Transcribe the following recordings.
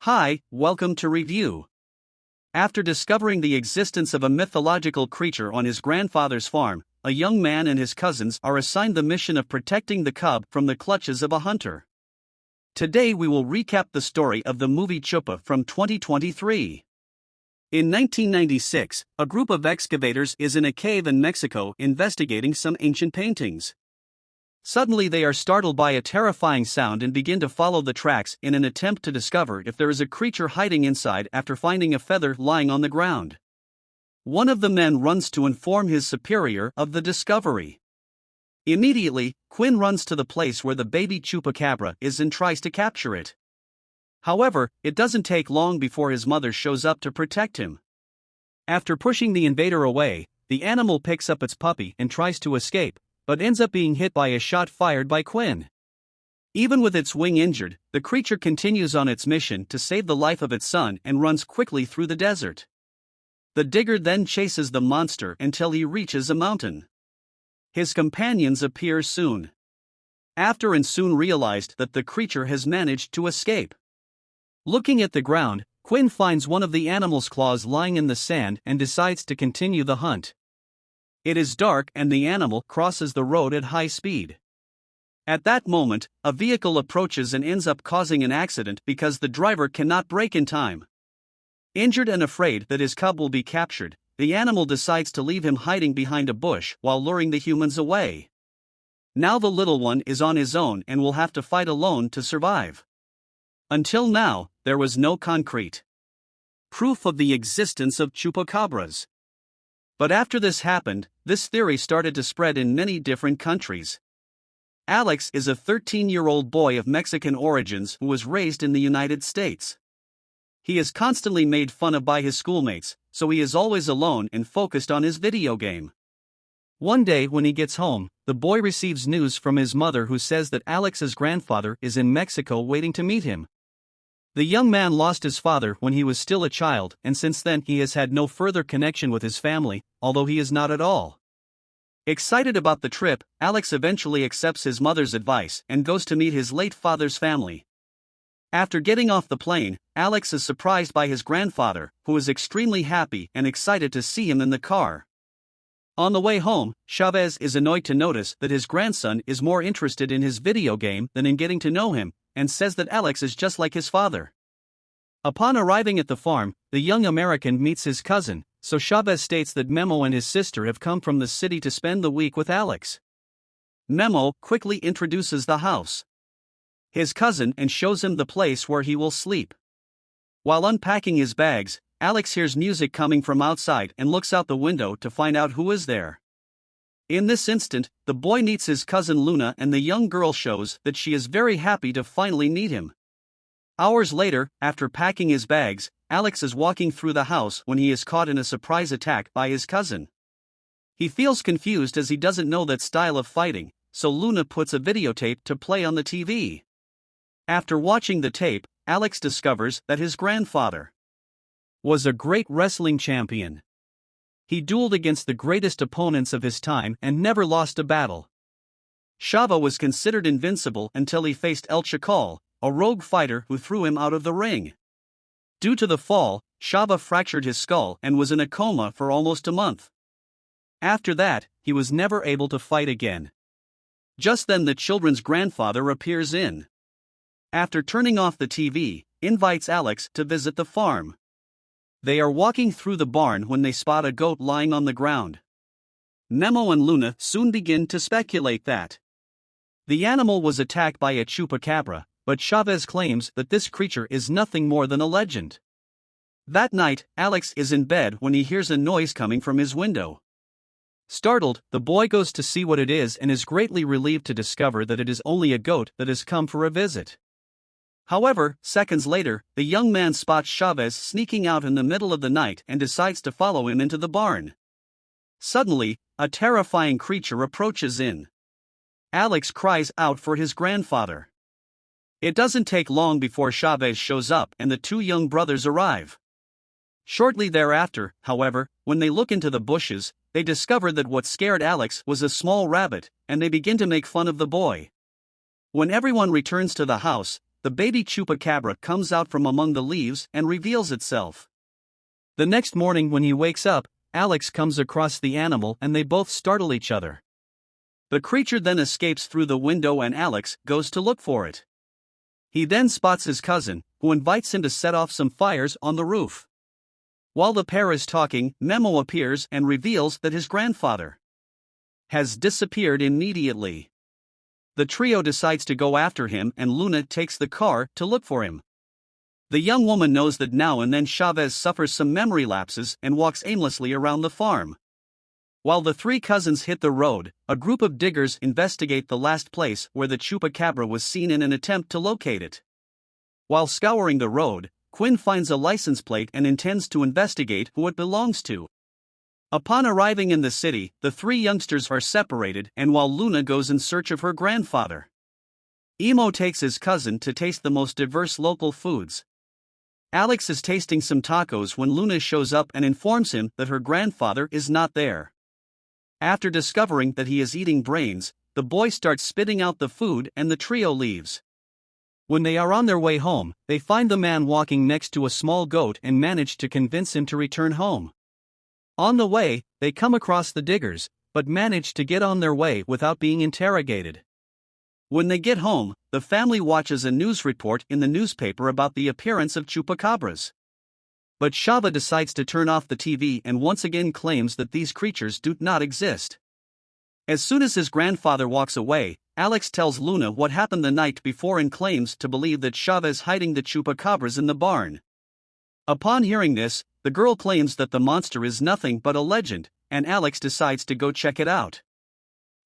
Hi, welcome to Review. After discovering the existence of a mythological creature on his grandfather's farm, a young man and his cousins are assigned the mission of protecting the cub from the clutches of a hunter. Today we will recap the story of the movie Chupa from 2023. In 1996, a group of excavators is in a cave in Mexico investigating some ancient paintings. Suddenly they are startled by a terrifying sound and begin to follow the tracks in an attempt to discover if there is a creature hiding inside after finding a feather lying on the ground. One of the men runs to inform his superior of the discovery. Immediately, Quinn runs to the place where the baby chupacabra is and tries to capture it. However, it doesn't take long before his mother shows up to protect him. After pushing the invader away, the animal picks up its puppy and tries to escape, but ends up being hit by a shot fired by Quinn. Even with its wing injured, the creature continues on its mission to save the life of its son and runs quickly through the desert. The digger then chases the monster until he reaches a mountain. His companions appear soon after and soon realized that the creature has managed to escape. Looking at the ground, Quinn finds one of the animal's claws lying in the sand and decides to continue the hunt. It is dark and the animal crosses the road at high speed. At that moment, a vehicle approaches and ends up causing an accident because the driver cannot brake in time. Injured and afraid that his cub will be captured, the animal decides to leave him hiding behind a bush while luring the humans away. Now the little one is on his own and will have to fight alone to survive. Until now, there was no concrete proof of the existence of chupacabras. But after this happened, this theory started to spread in many different countries. Alex is a 13-year-old boy of Mexican origins who was raised in the United States. He is constantly made fun of by his schoolmates, so he is always alone and focused on his video game. One day when he gets home, the boy receives news from his mother who says that Alex's grandfather is in Mexico waiting to meet him. The young man lost his father when he was still a child, and since then he has had no further connection with his family, although he is not at all. Excited about the trip, Alex eventually accepts his mother's advice and goes to meet his late father's family. After getting off the plane, Alex is surprised by his grandfather, who is extremely happy and excited to see him in the car. On the way home, Chavez is annoyed to notice that his grandson is more interested in his video game than in getting to know him, and says that Alex is just like his father. Upon arriving at the farm, the young American meets his cousin, so Chavez states that Memo and his sister have come from the city to spend the week with Alex. Memo quickly introduces the house, his cousin, and shows him the place where he will sleep. While unpacking his bags, Alex hears music coming from outside and looks out the window to find out who is there. In this instant, the boy meets his cousin Luna and the young girl shows that she is very happy to finally meet him. Hours later, after packing his bags, Alex is walking through the house when he is caught in a surprise attack by his cousin. He feels confused as he doesn't know that style of fighting, so Luna puts a videotape to play on the TV. After watching the tape, Alex discovers that his grandfather was a great wrestling champion. He dueled against the greatest opponents of his time and never lost a battle. Chava was considered invincible until he faced El Chacal, a rogue fighter who threw him out of the ring. Due to the fall, Chava fractured his skull and was in a coma for almost a month. After that, he was never able to fight again. Just then the children's grandfather appears in. After turning off the TV, invites Alex to visit the farm. They are walking through the barn when they spot a goat lying on the ground. Memo and Luna soon begin to speculate that the animal was attacked by a chupacabra, but Chavez claims that this creature is nothing more than a legend. That night, Alex is in bed when he hears a noise coming from his window. Startled, the boy goes to see what it is and is greatly relieved to discover that it is only a goat that has come for a visit. However, seconds later, the young man spots Chavez sneaking out in the middle of the night and decides to follow him into the barn. Suddenly, a terrifying creature approaches in. Alex cries out for his grandfather. It doesn't take long before Chavez shows up and the two young brothers arrive. Shortly thereafter, however, when they look into the bushes, they discover that what scared Alex was a small rabbit, and they begin to make fun of the boy. When everyone returns to the house, the baby chupacabra comes out from among the leaves and reveals itself. The next morning when he wakes up, Alex comes across the animal and they both startle each other. The creature then escapes through the window and Alex goes to look for it. He then spots his cousin, who invites him to set off some fires on the roof. While the pair is talking, Memo appears and reveals that his grandfather has disappeared immediately. The trio decides to go after him and Luna takes the car to look for him. The young woman knows that now and then Chavez suffers some memory lapses and walks aimlessly around the farm. While the three cousins hit the road, a group of diggers investigate the last place where the chupacabra was seen in an attempt to locate it. While scouring the road, Quinn finds a license plate and intends to investigate who it belongs to. Upon arriving in the city, the three youngsters are separated and while Luna goes in search of her grandfather, Emo takes his cousin to taste the most diverse local foods. Alex is tasting some tacos when Luna shows up and informs him that her grandfather is not there. After discovering that he is eating brains, the boy starts spitting out the food and the trio leaves. When they are on their way home, they find the man walking next to a small goat and manage to convince him to return home. On the way, they come across the diggers, but manage to get on their way without being interrogated. When they get home, the family watches a news report in the newspaper about the appearance of chupacabras. But Shava decides to turn off the TV and once again claims that these creatures do not exist. As soon as his grandfather walks away, Alex tells Luna what happened the night before and claims to believe that Shava is hiding the chupacabras in the barn. Upon hearing this, the girl claims that the monster is nothing but a legend, and Alex decides to go check it out.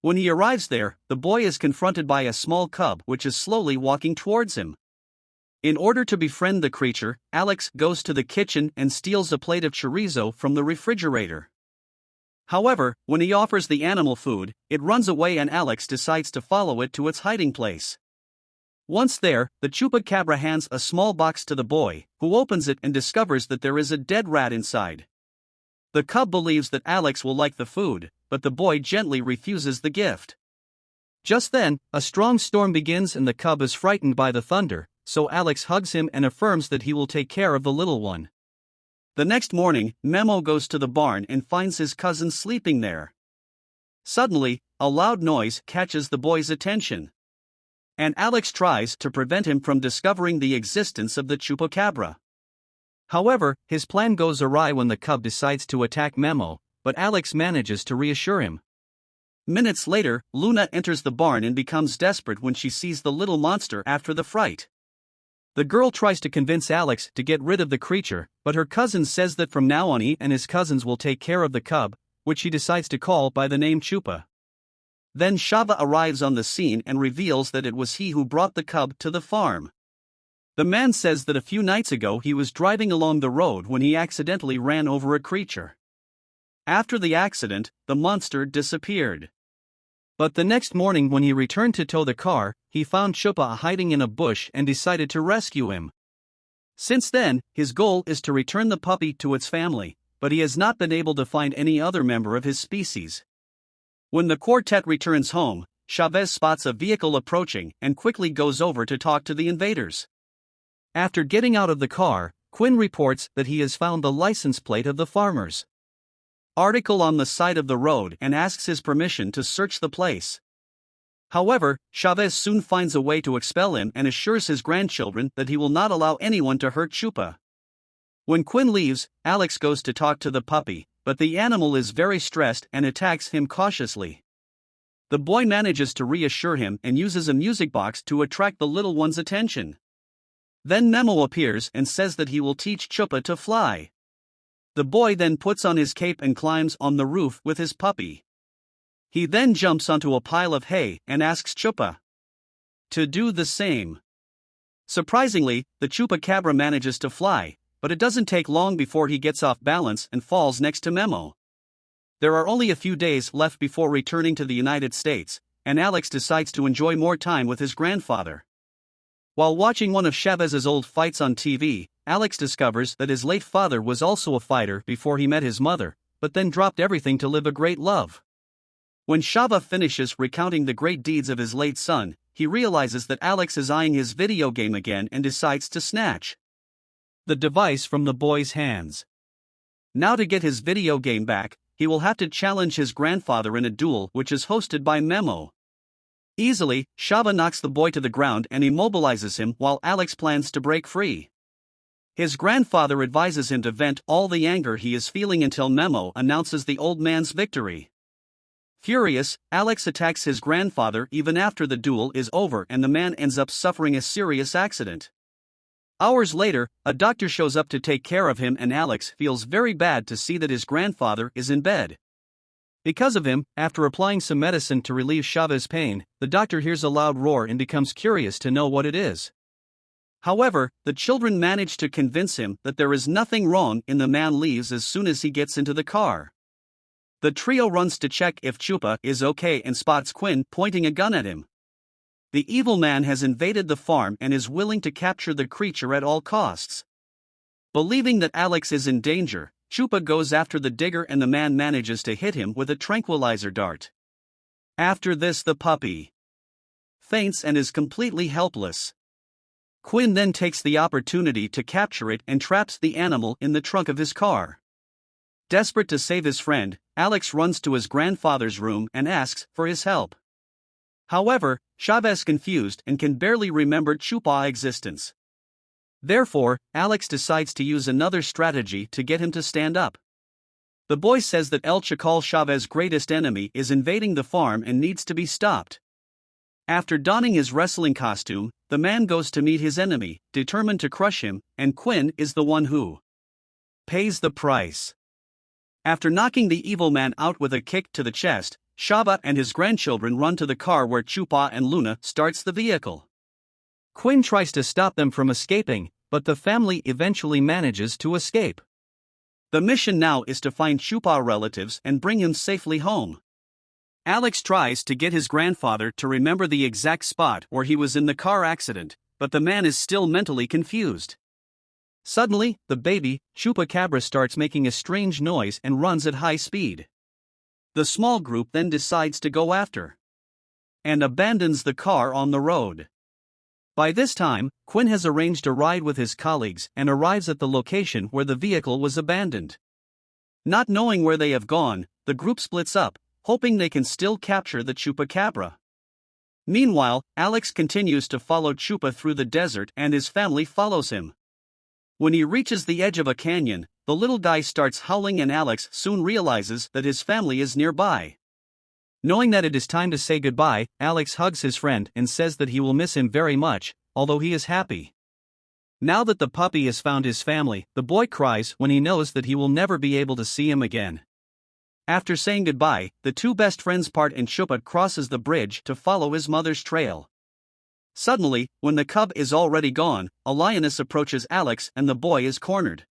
When he arrives there, the boy is confronted by a small cub which is slowly walking towards him. In order to befriend the creature, Alex goes to the kitchen and steals a plate of chorizo from the refrigerator. However, when he offers the animal food, it runs away and Alex decides to follow it to its hiding place. Once there, the chupacabra hands a small box to the boy, who opens it and discovers that there is a dead rat inside. The cub believes that Alex will like the food, but the boy gently refuses the gift. Just then, a strong storm begins and the cub is frightened by the thunder, so Alex hugs him and affirms that he will take care of the little one. The next morning, Memo goes to the barn and finds his cousin sleeping there. Suddenly, a loud noise catches the boy's attention, and Alex tries to prevent him from discovering the existence of the chupacabra. However, his plan goes awry when the cub decides to attack Memo, but Alex manages to reassure him. Minutes later, Luna enters the barn and becomes desperate when she sees the little monster after the fright. The girl tries to convince Alex to get rid of the creature, but her cousin says that from now on he and his cousins will take care of the cub, which he decides to call by the name Chupa. Then Shava arrives on the scene and reveals that it was he who brought the cub to the farm. The man says that a few nights ago he was driving along the road when he accidentally ran over a creature. After the accident, the monster disappeared. But the next morning when he returned to tow the car, he found Chupa hiding in a bush and decided to rescue him. Since then, his goal is to return the puppy to its family, but he has not been able to find any other member of his species. When the quartet returns home, Chavez spots a vehicle approaching and quickly goes over to talk to the invaders. After getting out of the car, Quinn reports that he has found the license plate of the farmer's article on the side of the road and asks his permission to search the place. However, Chavez soon finds a way to expel him and assures his grandchildren that he will not allow anyone to hurt Chupa. When Quinn leaves, Alex goes to talk to the puppy, but the animal is very stressed and attacks him cautiously. The boy manages to reassure him and uses a music box to attract the little one's attention. Then Memo appears and says that he will teach Chupa to fly. The boy then puts on his cape and climbs on the roof with his puppy. He then jumps onto a pile of hay and asks Chupa to do the same. Surprisingly, the chupacabra manages to fly, but it doesn't take long before he gets off balance and falls next to Memo. There are only a few days left before returning to the United States, and Alex decides to enjoy more time with his grandfather. While watching one of Chavez's old fights on TV, Alex discovers that his late father was also a fighter before he met his mother, but then dropped everything to live a great love. When Chava finishes recounting the great deeds of his late son, he realizes that Alex is eyeing his video game again and decides to snatch the device from the boy's hands. Now to get his video game back, he will have to challenge his grandfather in a duel which is hosted by Memo. Easily, Shava knocks the boy to the ground and immobilizes him while Alex plans to break free. His grandfather advises him to vent all the anger he is feeling until Memo announces the old man's victory. Furious, Alex attacks his grandfather even after the duel is over and the man ends up suffering a serious accident. Hours later, a doctor shows up to take care of him and Alex feels very bad to see that his grandfather is in bed. Because of him, after applying some medicine to relieve Shava's pain, the doctor hears a loud roar and becomes curious to know what it is. However, the children manage to convince him that there is nothing wrong and the man leaves as soon as he gets into the car. The trio runs to check if Chupa is okay and spots Quinn pointing a gun at him. The evil man has invaded the farm and is willing to capture the creature at all costs. Believing that Alex is in danger, Chupa goes after the digger and the man manages to hit him with a tranquilizer dart. After this, the puppy faints and is completely helpless. Quinn then takes the opportunity to capture it and traps the animal in the trunk of his car. Desperate to save his friend, Alex runs to his grandfather's room and asks for his help. However, Shava is confused and can barely remember Chupa's existence. Therefore, Alex decides to use another strategy to get him to stand up. The boy says that El Chacal, Shava's greatest enemy, is invading the farm and needs to be stopped. After donning his wrestling costume, the man goes to meet his enemy, determined to crush him, and Quinn is the one who pays the price. After knocking the evil man out with a kick to the chest, Shava and his grandchildren run to the car where Chupa and Luna starts the vehicle. Quinn tries to stop them from escaping, but the family eventually manages to escape. The mission now is to find Chupa's relatives and bring him safely home. Alex tries to get his grandfather to remember the exact spot where he was in the car accident, but the man is still mentally confused. Suddenly, the baby, Chupacabra, starts making a strange noise and runs at high speed. The small group then decides to go after and abandons the car on the road. By this time, Quinn has arranged a ride with his colleagues and arrives at the location where the vehicle was abandoned. Not knowing where they have gone, the group splits up, hoping they can still capture the Chupacabra. Meanwhile, Alex continues to follow Chupa through the desert and his family follows him. When he reaches the edge of a canyon, the little guy starts howling and Alex soon realizes that his family is nearby. Knowing that it is time to say goodbye, Alex hugs his friend and says that he will miss him very much, although he is happy. Now that the puppy has found his family, the boy cries when he knows that he will never be able to see him again. After saying goodbye, the two best friends part and Chupa crosses the bridge to follow his mother's trail. Suddenly, when the cub is already gone, a lioness approaches Alex and the boy is cornered.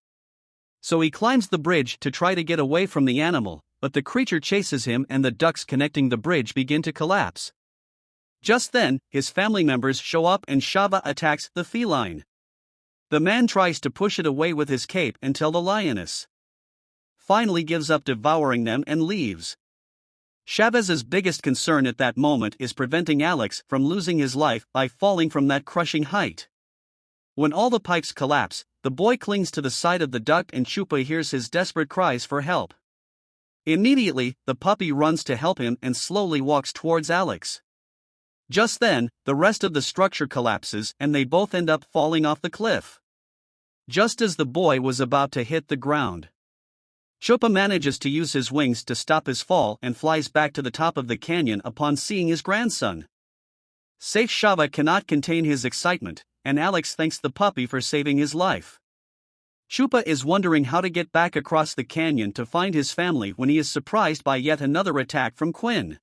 So he climbs the bridge to try to get away from the animal, but the creature chases him and the ducts connecting the bridge begin to collapse. Just then, his family members show up and Shava attacks the feline. The man tries to push it away with his cape until the lioness finally gives up devouring them and leaves. Chavez's biggest concern at that moment is preventing Alex from losing his life by falling from that crushing height. When all the pipes collapse, the boy clings to the side of the duct and Chupa hears his desperate cries for help. Immediately, the puppy runs to help him and slowly walks towards Alex. Just then, the rest of the structure collapses and they both end up falling off the cliff. Just as the boy was about to hit the ground, Chupa manages to use his wings to stop his fall and flies back to the top of the canyon upon seeing his grandson. Safe, Shava cannot contain his excitement, and Alex thanks the puppy for saving his life. Chupa is wondering how to get back across the canyon to find his family when he is surprised by yet another attack from Quinn.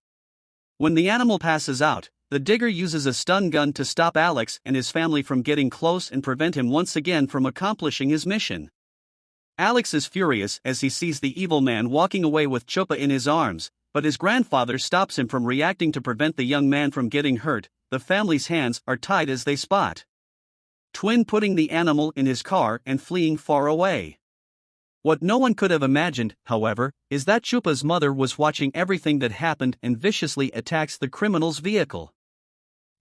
When the animal passes out, the digger uses a stun gun to stop Alex and his family from getting close and prevent him once again from accomplishing his mission. Alex is furious as he sees the evil man walking away with Chupa in his arms, but his grandfather stops him from reacting to prevent the young man from getting hurt. The family's hands are tied as they spot Twin putting the animal in his car and fleeing far away. What no one could have imagined, however, is that Chupa's mother was watching everything that happened and viciously attacks the criminal's vehicle.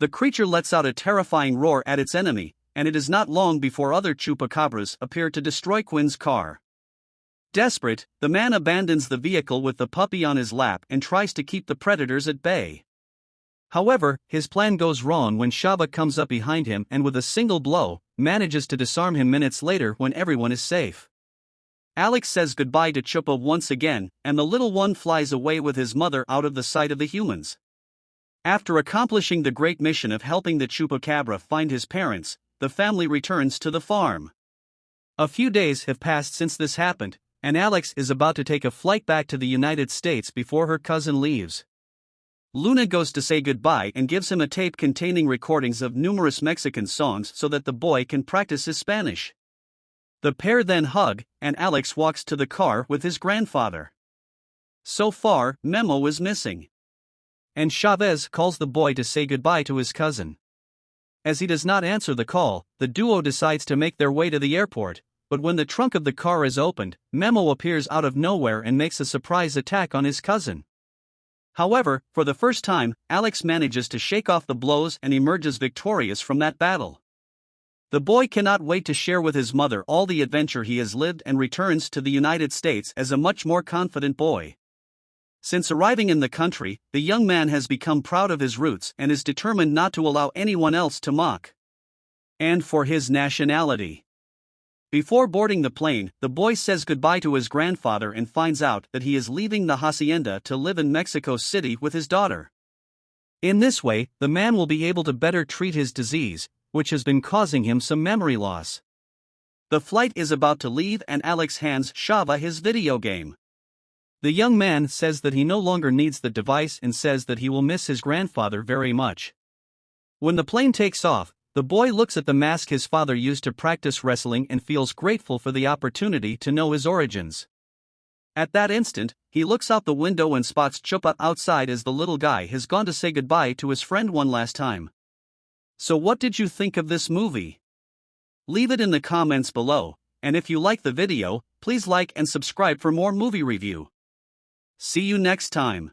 The creature lets out a terrifying roar at its enemy, and it is not long before other chupacabras appear to destroy Quinn's car. Desperate, the man abandons the vehicle with the puppy on his lap and tries to keep the predators at bay. However, his plan goes wrong when Shava comes up behind him and with a single blow, manages to disarm him minutes later when everyone is safe. Alex says goodbye to Chupa once again, and the little one flies away with his mother out of the sight of the humans. After accomplishing the great mission of helping the chupacabra find his parents, the family returns to the farm. A few days have passed since this happened, and Alex is about to take a flight back to the United States before her cousin leaves. Luna goes to say goodbye and gives him a tape containing recordings of numerous Mexican songs so that the boy can practice his Spanish. The pair then hug, and Alex walks to the car with his grandfather. So far, Memo is missing. And Chavez calls the boy to say goodbye to his cousin. As he does not answer the call, the duo decides to make their way to the airport, but when the trunk of the car is opened, Memo appears out of nowhere and makes a surprise attack on his cousin. However, for the first time, Alex manages to shake off the blows and emerges victorious from that battle. The boy cannot wait to share with his mother all the adventure he has lived and returns to the United States as a much more confident boy. Since arriving in the country, the young man has become proud of his roots and is determined not to allow anyone else to mock. And for his nationality. Before boarding the plane, the boy says goodbye to his grandfather and finds out that he is leaving the hacienda to live in Mexico City with his daughter. In this way, the man will be able to better treat his disease, which has been causing him some memory loss. The flight is about to leave and Alex hands Shava his video game. The young man says that he no longer needs the device and says that he will miss his grandfather very much. When the plane takes off, the boy looks at the mask his father used to practice wrestling and feels grateful for the opportunity to know his origins. At that instant, he looks out the window and spots Chupa outside as the little guy has gone to say goodbye to his friend one last time. So what did you think of this movie? Leave it in the comments below, and if you like the video, please like and subscribe for more movie review. See you next time.